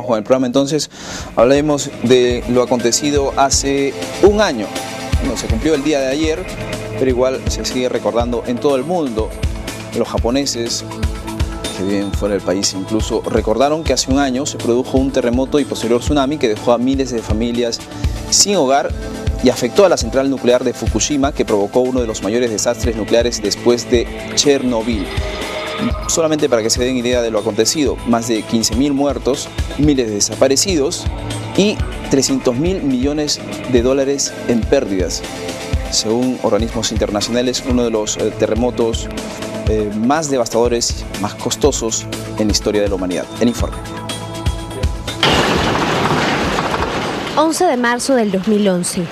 con el programa. Entonces, hablaremos de lo acontecido hace un año. No, se cumplió el día de ayer, pero igual se sigue recordando en todo el mundo. Los japoneses que viven fuera del país incluso recordaron que hace un año se produjo un terremoto y posterior tsunami que dejó a miles de familias sin hogar y afectó a la central nuclear de Fukushima, que provocó uno de los mayores desastres nucleares después de Chernobyl. Solamente para que se den idea de lo acontecido, más de 15.000 muertos, miles de desaparecidos y 300.000 millones de dólares en pérdidas. Según organismos internacionales, uno de los terremotos más devastadores, más costosos en la historia de la humanidad. El informe. 11 de marzo del 2011,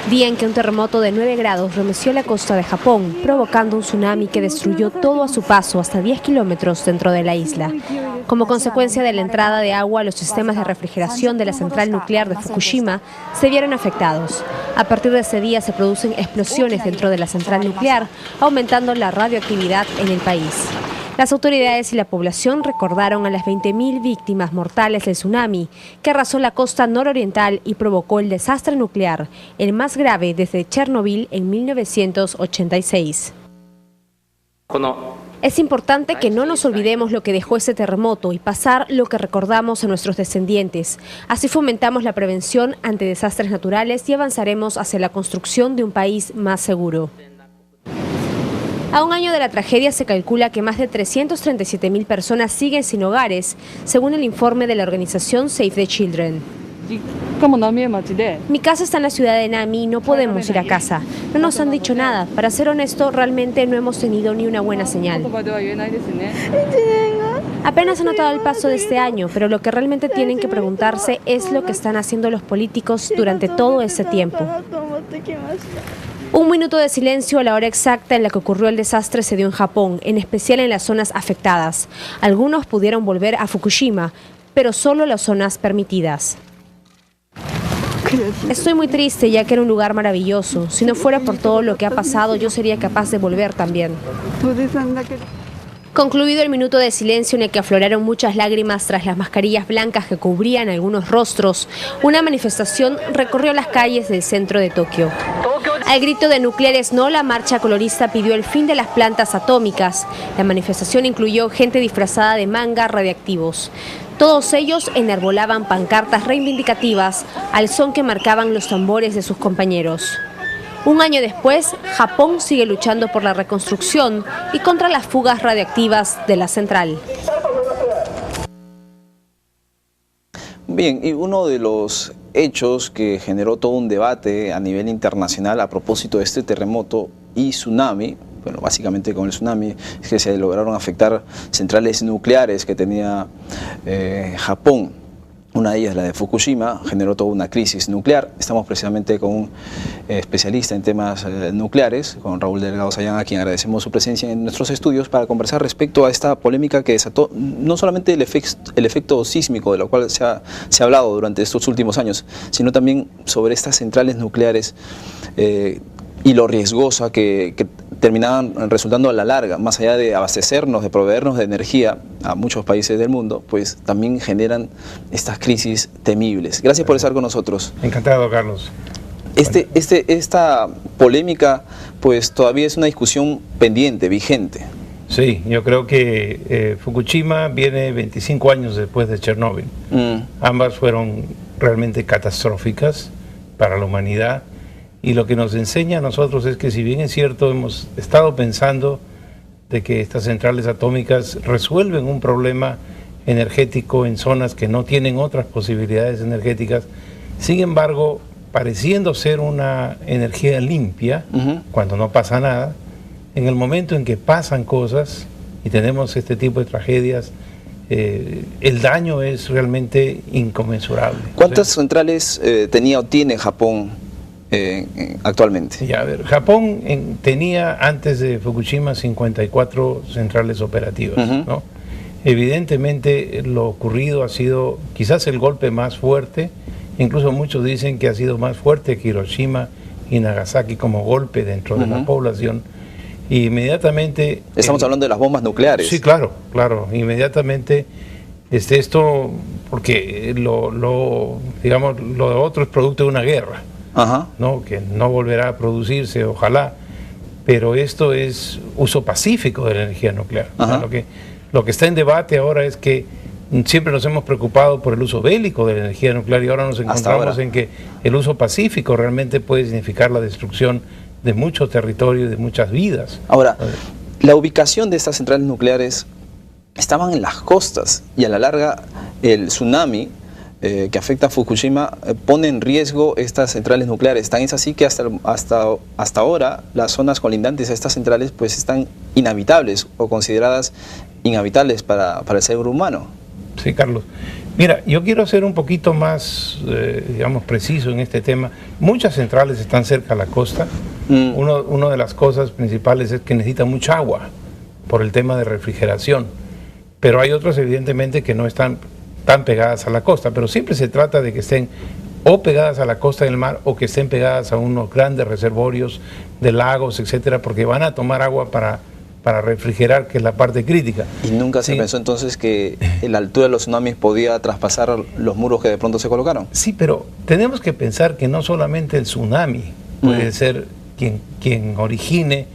día en que un terremoto de 9 grados remeció la costa de Japón, provocando un tsunami que destruyó todo a su paso hasta 10 kilómetros dentro de la isla. Como consecuencia de la entrada de agua, los sistemas de refrigeración de la central nuclear de Fukushima se vieron afectados. A partir de ese día se producen explosiones dentro de la central nuclear, aumentando la radioactividad en el país. Las autoridades y la población recordaron a las 20.000 víctimas mortales del tsunami que arrasó la costa nororiental y provocó el desastre nuclear, el más grave desde Chernobyl en 1986. Es importante que no nos olvidemos lo que dejó ese terremoto y pasar lo que recordamos a nuestros descendientes. Así fomentamos la prevención ante desastres naturales y avanzaremos hacia la construcción de un país más seguro. A un año de la tragedia se calcula que más de 337.000 personas siguen sin hogares, según el informe de la organización Save the Children. Mi casa está en la ciudad de Nami y no podemos ir a casa. No nos han dicho nada. Para ser honesto, realmente no hemos tenido ni una buena señal. Apenas han notado el paso de este año, pero lo que realmente tienen que preguntarse es lo que están haciendo los políticos durante todo ese tiempo. Un minuto de silencio a la hora exacta en la que ocurrió el desastre se dio en Japón, en especial en las zonas afectadas. Algunos pudieron volver a Fukushima, pero solo las zonas permitidas. Estoy muy triste, ya que era un lugar maravilloso. Si no fuera por todo lo que ha pasado, yo sería capaz de volver también. Concluido el minuto de silencio en el que afloraron muchas lágrimas tras las mascarillas blancas que cubrían algunos rostros, una manifestación recorrió las calles del centro de Tokio. Al grito de nucleares no, la marcha colorista pidió el fin de las plantas atómicas. La manifestación incluyó gente disfrazada de mangas radiactivos. Todos ellos enarbolaban pancartas reivindicativas al son que marcaban los tambores de sus compañeros. Un año después, Japón sigue luchando por la reconstrucción y contra las fugas radiactivas de la central. Bien, y uno de los hechos que generó todo un debate a nivel internacional a propósito de este terremoto y tsunami, bueno, básicamente con el tsunami, es que se lograron afectar centrales nucleares que tenía Japón. Una de ellas, la de Fukushima, generó toda una crisis nuclear. Estamos precisamente con un especialista en temas nucleares, con Raúl Delgado Sayán, a quien agradecemos su presencia en nuestros estudios para conversar respecto a esta polémica que desató no solamente el efecto sísmico, de lo cual se ha hablado durante estos últimos años, sino también sobre estas centrales nucleares y lo riesgosa que terminaban resultando a la larga, más allá de abastecernos, de proveernos de energía a muchos países del mundo, pues también generan estas crisis temibles. Gracias por estar con nosotros. Encantado, Carlos. Esta polémica pues todavía es una discusión pendiente, vigente. Sí, yo creo que Fukushima viene 25 años después de Chernobyl. Ambas fueron realmente catastróficas para la humanidad. Y lo que nos enseña a nosotros es que, si bien es cierto, hemos estado pensando de que estas centrales atómicas resuelven un problema energético en zonas que no tienen otras posibilidades energéticas, sin embargo, pareciendo ser una energía limpia, cuando no pasa nada, en el momento en que pasan cosas y tenemos este tipo de tragedias, el daño es realmente inconmensurable. ¿Cuántas centrales tenía o tiene Japón actualmente? Ya, a ver, Japón tenía antes de Fukushima 54 centrales operativas, ¿no? Evidentemente lo ocurrido ha sido quizás el golpe más fuerte, incluso muchos dicen que ha sido más fuerte que Hiroshima y Nagasaki como golpe dentro de la población. Y inmediatamente... Estamos hablando de las bombas nucleares. Sí, claro, claro. Inmediatamente Esto, porque digamos, lo de otro es producto de una guerra, ¿no? Que no volverá a producirse, ojalá, pero esto es uso pacífico de la energía nuclear. O sea, lo que está en debate ahora es que siempre nos hemos preocupado por el uso bélico de la energía nuclear y ahora nos encontramos en que el uso pacífico realmente puede significar la destrucción de mucho territorio y de muchas vidas. Ahora, la ubicación de estas centrales nucleares estaban en las costas y a la larga el tsunami que afecta a Fukushima pone en riesgo estas centrales nucleares. Tan es así que hasta ahora las zonas colindantes a estas centrales pues están inhabitables o consideradas inhabitables para el ser humano. Sí, Carlos. Mira, yo quiero ser un poquito más, digamos, preciso en este tema. Muchas centrales están cerca a la costa. Una de las cosas principales es que necesitan mucha agua por el tema de refrigeración. Pero hay otras, evidentemente, que no están tan pegadas a la costa. Pero siempre se trata de que estén o pegadas a la costa del mar o que estén pegadas a unos grandes reservorios de lagos, etcétera, porque van a tomar agua para refrigerar, que es la parte crítica. ¿Y nunca se pensó entonces que la altura de los tsunamis podía traspasar los muros que de pronto se colocaron? Sí, pero tenemos que pensar que no solamente el tsunami puede ser quien origine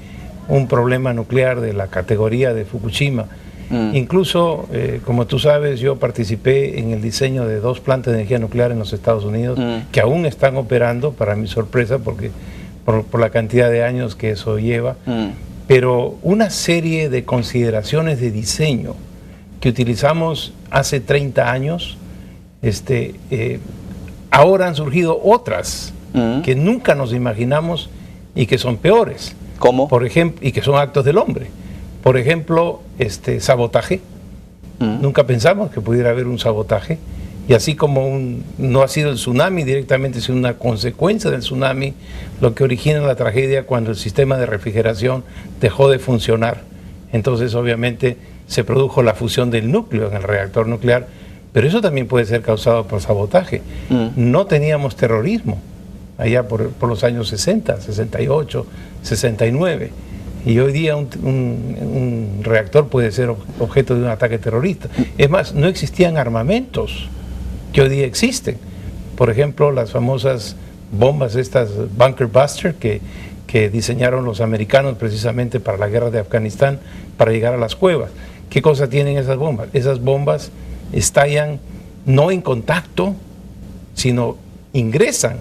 un problema nuclear de la categoría de Fukushima. Incluso, como tú sabes, yo participé en el diseño de 2 plantas de energía nuclear en los Estados Unidos que aún están operando, para mi sorpresa, porque por la cantidad de años que eso lleva. Pero una serie de consideraciones de diseño que utilizamos hace 30 años, ahora han surgido otras que nunca nos imaginamos y que son peores. ¿Cómo? Por ejemplo, y que son actos del hombre. Por ejemplo, sabotaje. Nunca pensamos que pudiera haber un sabotaje. Y así como no ha sido el tsunami directamente, sino una consecuencia del tsunami, lo que origina la tragedia cuando el sistema de refrigeración dejó de funcionar. Entonces, obviamente, se produjo la fusión del núcleo en el reactor nuclear, pero eso también puede ser causado por sabotaje. No teníamos terrorismo allá por los años 60, 68, 69. Y hoy día un reactor puede ser objeto de un ataque terrorista. Es más, no existían armamentos que hoy día existen. Por ejemplo, las famosas bombas estas Bunker Buster que diseñaron los americanos precisamente para la guerra de Afganistán, para llegar a las cuevas. ¿Qué cosa tienen esas bombas? Esas bombas estallan no en contacto, sino ingresan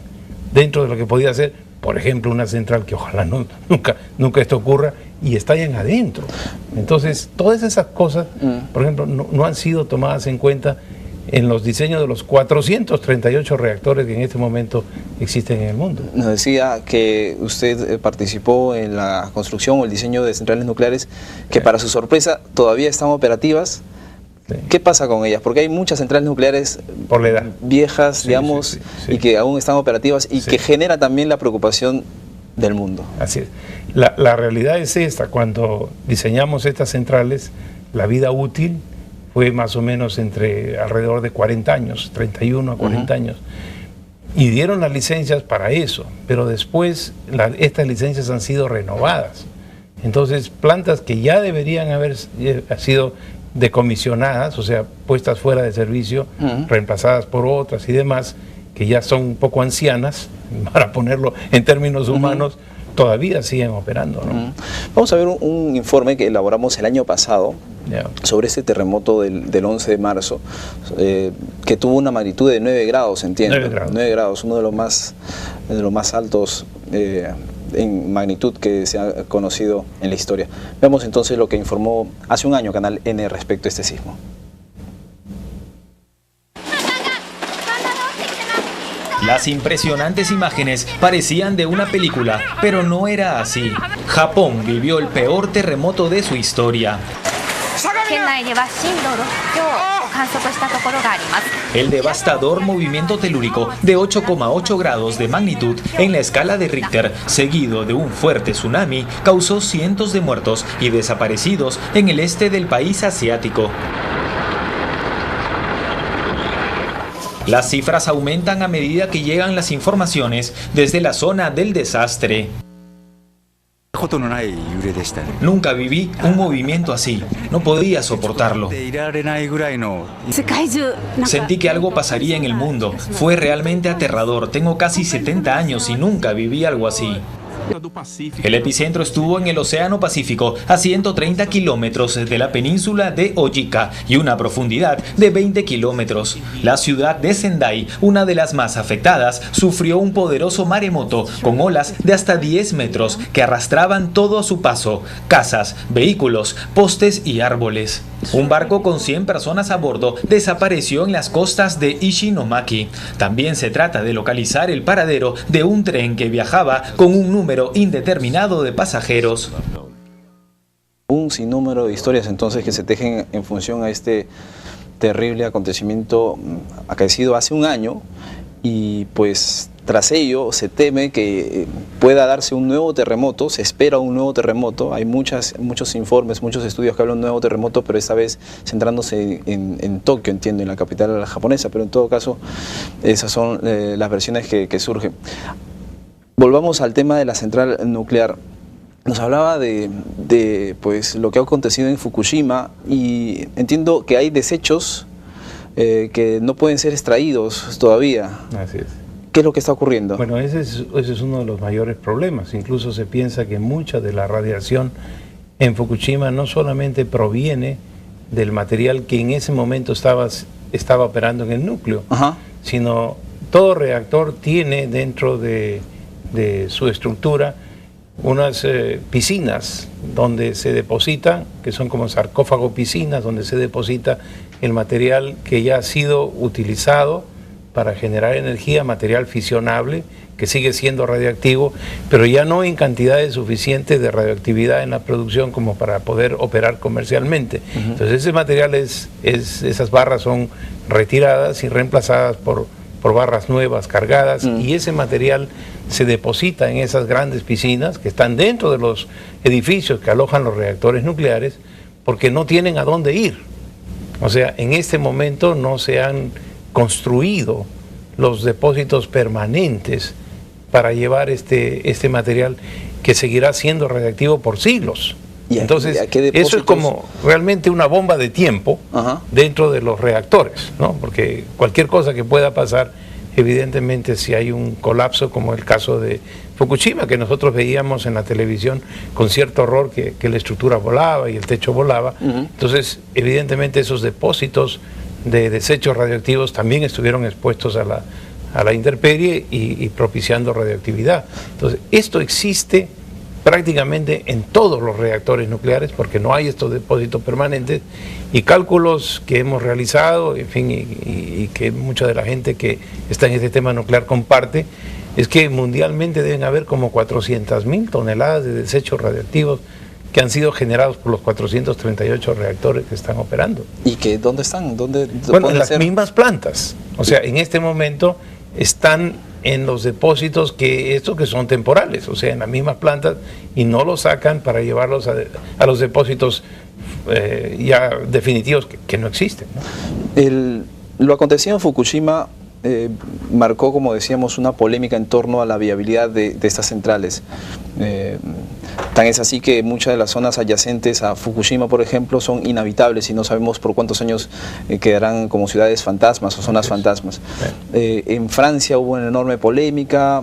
dentro de lo que podía ser, por ejemplo, una central, que ojalá nunca esto ocurra, y estallan adentro. Entonces, todas esas cosas, por ejemplo, no han sido tomadas en cuenta en los diseños de los 438 reactores que en este momento existen en el mundo. Nos decía que usted participó en la construcción o el diseño de centrales nucleares que para su sorpresa todavía están operativas. Sí. ¿Qué pasa con ellas? Porque hay muchas centrales nucleares por la edad viejas, digamos, y que aún están operativas y que genera también la preocupación del mundo. Así es. La realidad es esta: cuando diseñamos estas centrales, la vida útil fue más o menos alrededor de 40 años, 31 a 40 años. Y dieron las licencias para eso, pero después estas licencias han sido renovadas. Entonces, plantas que ya deberían haber sido decomisionadas, o sea, puestas fuera de servicio, reemplazadas por otras y demás, que ya son un poco ancianas, para ponerlo en términos humanos, todavía siguen operando, ¿no? Vamos a ver un informe que elaboramos el año pasado sobre este terremoto del 11 de marzo, que tuvo una magnitud de 9 grados, entiendo. 9 grados, uno de los más altos en magnitud que se ha conocido en la historia. Veamos entonces lo que informó hace un año Canal N respecto a este sismo. Las impresionantes imágenes parecían de una película, pero no era así. Japón vivió el peor terremoto de su historia. El devastador movimiento telúrico de 8,8 grados de magnitud en la escala de Richter, seguido de un fuerte tsunami, causó cientos de muertos y desaparecidos en el este del país asiático. Las cifras aumentan a medida que llegan las informaciones desde la zona del desastre. Nunca viví un movimiento así, no podía soportarlo. Sentí que algo pasaría en el mundo, fue realmente aterrador, tengo casi 70 años y nunca viví algo así. El epicentro estuvo en el Océano Pacífico, a 130 kilómetros de la península de Ojica y una profundidad de 20 kilómetros. La ciudad de Sendai, una de las más afectadas, sufrió un poderoso maremoto con olas de hasta 10 metros que arrastraban todo a su paso: casas, vehículos, postes y árboles. Un barco con 100 personas a bordo desapareció en las costas de Ishinomaki. También se trata de localizar el paradero de un tren que viajaba con un número indeterminado de pasajeros. Un sinnúmero de historias entonces que se tejen en función a este terrible acontecimiento acaecido hace un año, y pues tras ello se teme que pueda darse un nuevo terremoto, se espera un nuevo terremoto. Hay muchos informes, muchos estudios que hablan de un nuevo terremoto, pero esta vez centrándose en Tokio, entiendo, en la capital japonesa, pero en todo caso esas son las versiones que surgen. Volvamos al tema de la central nuclear. Nos hablaba de pues, lo que ha acontecido en Fukushima, y entiendo que hay desechos que no pueden ser extraídos todavía. Así es. ¿Qué es lo que está ocurriendo? Bueno, ese es uno de los mayores problemas. Incluso se piensa que mucha de la radiación en Fukushima no solamente proviene del material que en ese momento estaba operando en el núcleo, sino todo reactor tiene dentro de su estructura unas piscinas donde se deposita, que son como sarcófago piscinas, donde se deposita el material que ya ha sido utilizado para generar energía, material fisionable, que sigue siendo radioactivo, pero ya no en cantidades suficientes de radioactividad en la producción como para poder operar comercialmente. Entonces ese material esas barras son retiradas y reemplazadas por barras nuevas cargadas, y ese material se deposita en esas grandes piscinas que están dentro de los edificios que alojan los reactores nucleares, porque no tienen a dónde ir. O sea, en este momento no se han construido los depósitos permanentes para llevar este material que seguirá siendo radiactivo por siglos. Entonces, eso es como realmente una bomba de tiempo dentro de los reactores, ¿no? Porque cualquier cosa que pueda pasar, evidentemente, si hay un colapso como el caso de Fukushima, que nosotros veíamos en la televisión con cierto horror, que la estructura volaba y el techo volaba, entonces evidentemente esos depósitos de desechos radioactivos también estuvieron expuestos a la intemperie y propiciando radioactividad. Entonces, esto existe prácticamente en todos los reactores nucleares, porque no hay estos depósitos permanentes, y cálculos que hemos realizado, en fin, y que mucha de la gente que está en este tema nuclear comparte, es que mundialmente deben haber como 400.000 toneladas de desechos radioactivos que han sido generados por los 438 reactores que están operando. ¿Y que dónde están? Bueno, en las mismas plantas. O sea, en este momento están en los depósitos que son temporales, o sea, en las mismas plantas, y no los sacan para llevarlos a los depósitos ya definitivos que no existen, ¿no? Lo acontecido en Fukushima marcó, como decíamos, una polémica en torno a la viabilidad de estas centrales. Tan es así que muchas de las zonas adyacentes a Fukushima, por ejemplo, son inhabitables y no sabemos por cuántos años quedarán como ciudades fantasmas o zonas fantasmas. En Francia hubo una enorme polémica,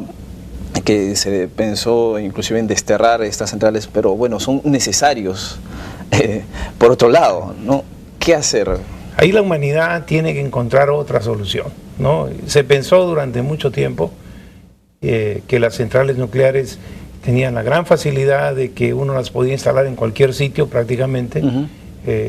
que se pensó inclusive en desterrar estas centrales, pero bueno, son necesarios. Por otro lado, ¿no? ¿Qué hacer? Ahí la humanidad tiene que encontrar otra solución, ¿no? Se pensó durante mucho tiempo que las centrales nucleares tenían la gran facilidad de que uno las podía instalar en cualquier sitio prácticamente,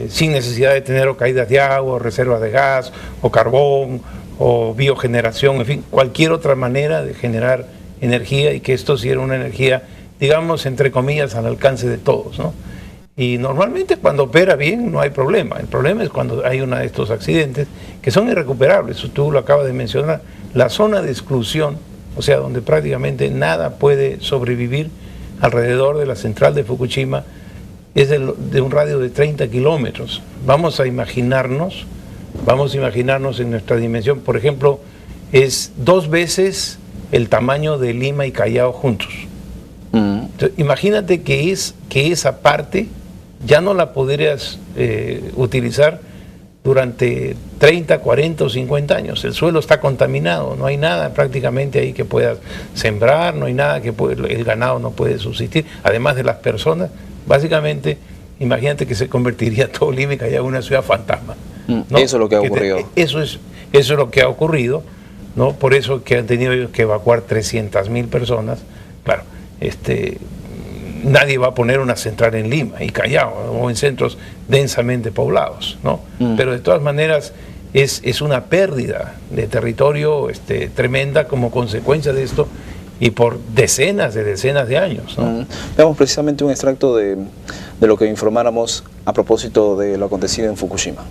sin necesidad de tener o caídas de agua, o reservas de gas, o carbón, o biogeneración, en fin, cualquier otra manera de generar energía, y que esto sí era una energía, digamos, entre comillas, al alcance de todos, ¿no? Y normalmente cuando opera bien no hay problema. El problema es cuando hay uno de estos accidentes que son irrecuperables. Tú lo acabas de mencionar, la zona de exclusión, o sea, donde prácticamente nada puede sobrevivir alrededor de la central de Fukushima, es de un radio de 30 kilómetros. Vamos a imaginarnos en nuestra dimensión, por ejemplo, es 2 veces el tamaño de Lima y Callao juntos. Entonces, imagínate que esa parte ya no la podrías utilizar durante 30, 40 o 50 años. El suelo está contaminado, no hay nada prácticamente ahí que puedas sembrar, no hay nada que el ganado no puede subsistir, además de las personas. Básicamente, imagínate que se convertiría todo Lima ya en una ciudad fantasma, ¿no? Eso es lo que ha ocurrido. Eso es lo que ha ocurrido, ¿no? Por eso que han tenido ellos que evacuar 300.000 personas. Claro, nadie va a poner una central en Lima y Callao o en centros densamente poblados, ¿no? Pero de todas maneras es una pérdida de territorio tremenda como consecuencia de esto y por decenas de años, ¿no? Veamos precisamente un extracto de lo que informáramos a propósito de lo acontecido en Fukushima.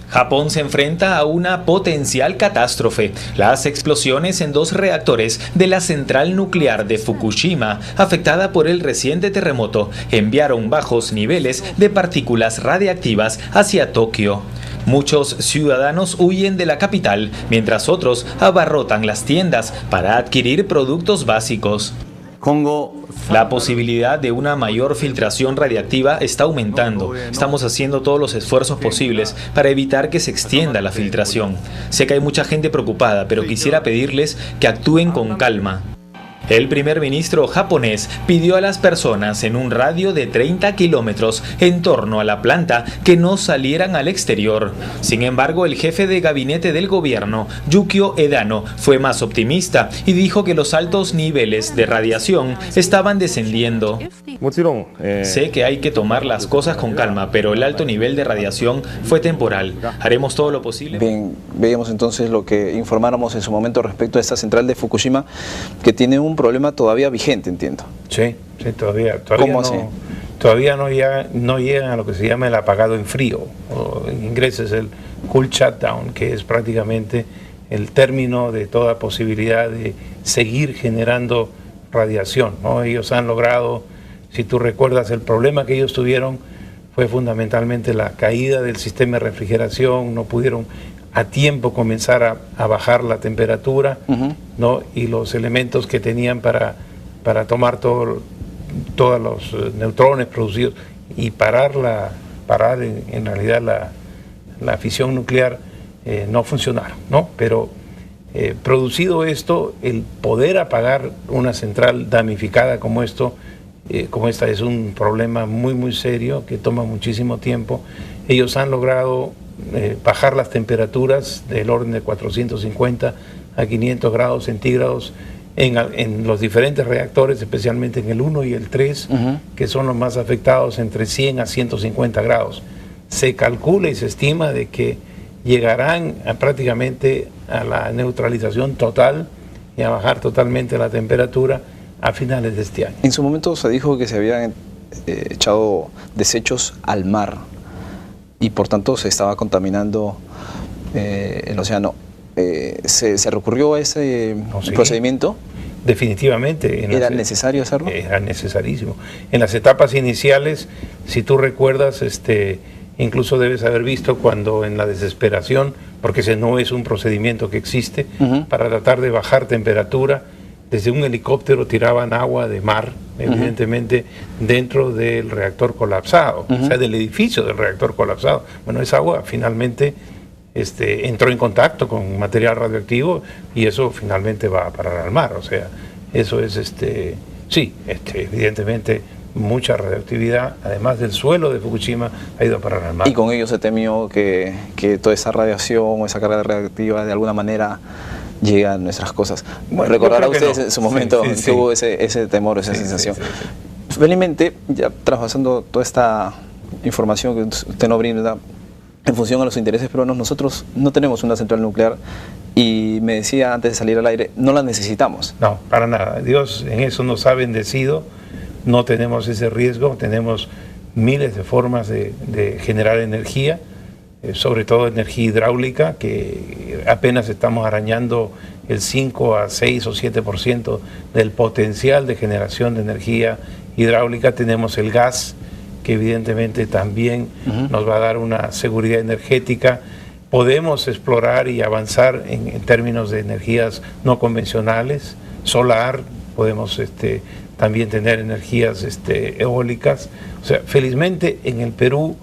Japón se enfrenta a una potencial catástrofe. Las explosiones en 2 reactores de la central nuclear de Fukushima, afectada por el reciente terremoto, enviaron bajos niveles de partículas radiactivas hacia Tokio. Muchos ciudadanos huyen de la capital, mientras otros abarrotan las tiendas para adquirir productos básicos. La posibilidad de una mayor filtración radiactiva está aumentando. Estamos haciendo todos los esfuerzos posibles para evitar que se extienda la filtración. Sé que hay mucha gente preocupada, pero quisiera pedirles que actúen con calma. El primer ministro japonés pidió a las personas en un radio de 30 kilómetros en torno a la planta que no salieran al exterior. Sin embargo, el jefe de gabinete del gobierno, Yukio Edano, fue más optimista y dijo que los altos niveles de radiación estaban descendiendo. Sé que hay que tomar las cosas con calma, pero el alto nivel de radiación fue temporal. Haremos todo lo posible. Bien, veíamos entonces lo que informáramos en su momento respecto a esta central de Fukushima, que tiene un problema todavía vigente, entiendo. Sí, todavía ¿Cómo no, así? Todavía no llegan a lo que se llama el apagado en frío, o en inglés es el cool shutdown, que es prácticamente el término de toda posibilidad de seguir generando radiación, ¿no? Ellos han logrado, si tú recuerdas, el problema que ellos tuvieron fue fundamentalmente la caída del sistema de refrigeración, no pudieron a tiempo comenzar a bajar la temperatura, ¿no? Y los elementos que tenían para tomar todos los neutrones producidos y parar en realidad la fisión nuclear no funcionaron, ¿no? Pero producido esto, el poder apagar una central damnificada como esta es un problema muy serio que toma muchísimo tiempo. Ellos han logrado bajar las temperaturas del orden de 450 a 500 grados centígrados en los diferentes reactores, especialmente en el 1 y el 3, que son los más afectados, entre 100 a 150 grados. Se calcula y se estima de que llegarán prácticamente a la neutralización total y a bajar totalmente la temperatura a finales de este año. En su momento se dijo que se habían echado desechos al mar y por tanto se estaba contaminando el océano. ¿Se recurrió a ese procedimiento? Definitivamente. ¿Era necesario hacerlo? Era necesarísimo. En las etapas iniciales, si tú recuerdas, incluso debes haber visto cuando en la desesperación, porque ese no es un procedimiento que existe, para tratar de bajar temperatura, desde un helicóptero tiraban agua de mar, evidentemente, dentro del reactor colapsado, o sea, del edificio del reactor colapsado. Bueno, esa agua finalmente entró en contacto con material radioactivo y eso finalmente va a parar al mar. O sea, eso es, evidentemente, mucha radioactividad, además del suelo de Fukushima, ha ido a parar al mar. Y con ello se temió que toda esa radiación o esa carga radioactiva de alguna manera llega a nuestras cosas. Bueno, recordará ustedes en su momento que hubo ese temor, esa sensación. Felizmente, ya traspasando toda esta información que usted nos brinda en función a los intereses peruanos, nosotros no tenemos una central nuclear y me decía antes de salir al aire, no la necesitamos. No, para nada. Dios en eso nos ha bendecido, no tenemos ese riesgo, tenemos miles de formas de generar energía, sobre todo energía hidráulica, que apenas estamos arañando el 5 a 6 o 7% del potencial de generación de energía hidráulica. Tenemos el gas, que evidentemente también nos va a dar una seguridad energética. Podemos explorar y avanzar en términos de energías no convencionales, solar, podemos también tener energías eólicas. O sea, felizmente en el Perú,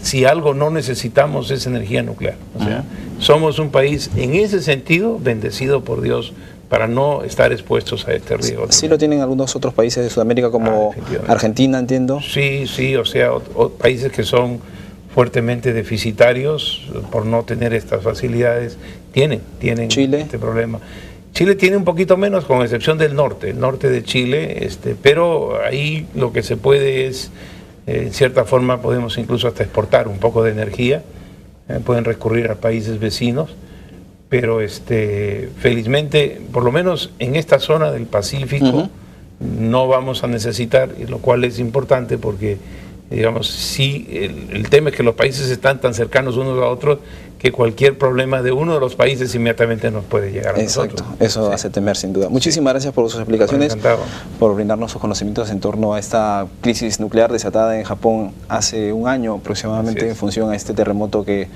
si algo no necesitamos es energía nuclear. O sea, somos un país en ese sentido bendecido por Dios para no estar expuestos a este riesgo. Sí lo tienen algunos otros países de Sudamérica como Argentina, entiendo. Sí, o sea, países que son fuertemente deficitarios por no tener estas facilidades, tienen Chile. este problema. Chile tiene un poquito menos, con excepción del norte de Chile, pero ahí lo que se puede es, en cierta forma podemos incluso hasta exportar un poco de energía, pueden recurrir a países vecinos, pero felizmente, por lo menos en esta zona del Pacífico, no vamos a necesitar, y lo cual es importante porque, digamos, sí, el tema es que los países están tan cercanos unos a otros que cualquier problema de uno de los países inmediatamente nos puede llegar a nosotros. Exacto, eso hace temer sin duda. Muchísimas gracias por sus explicaciones, por brindarnos sus conocimientos en torno a esta crisis nuclear desatada en Japón hace un año aproximadamente en función a este terremoto que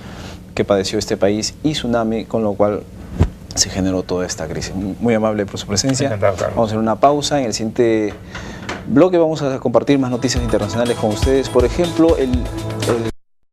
padeció este país y tsunami, con lo cual se generó toda esta crisis. Muy amable por su presencia. Encantado, Carlos. Vamos a hacer una pausa. En el siguiente bloque vamos a compartir más noticias internacionales con ustedes. Por ejemplo, el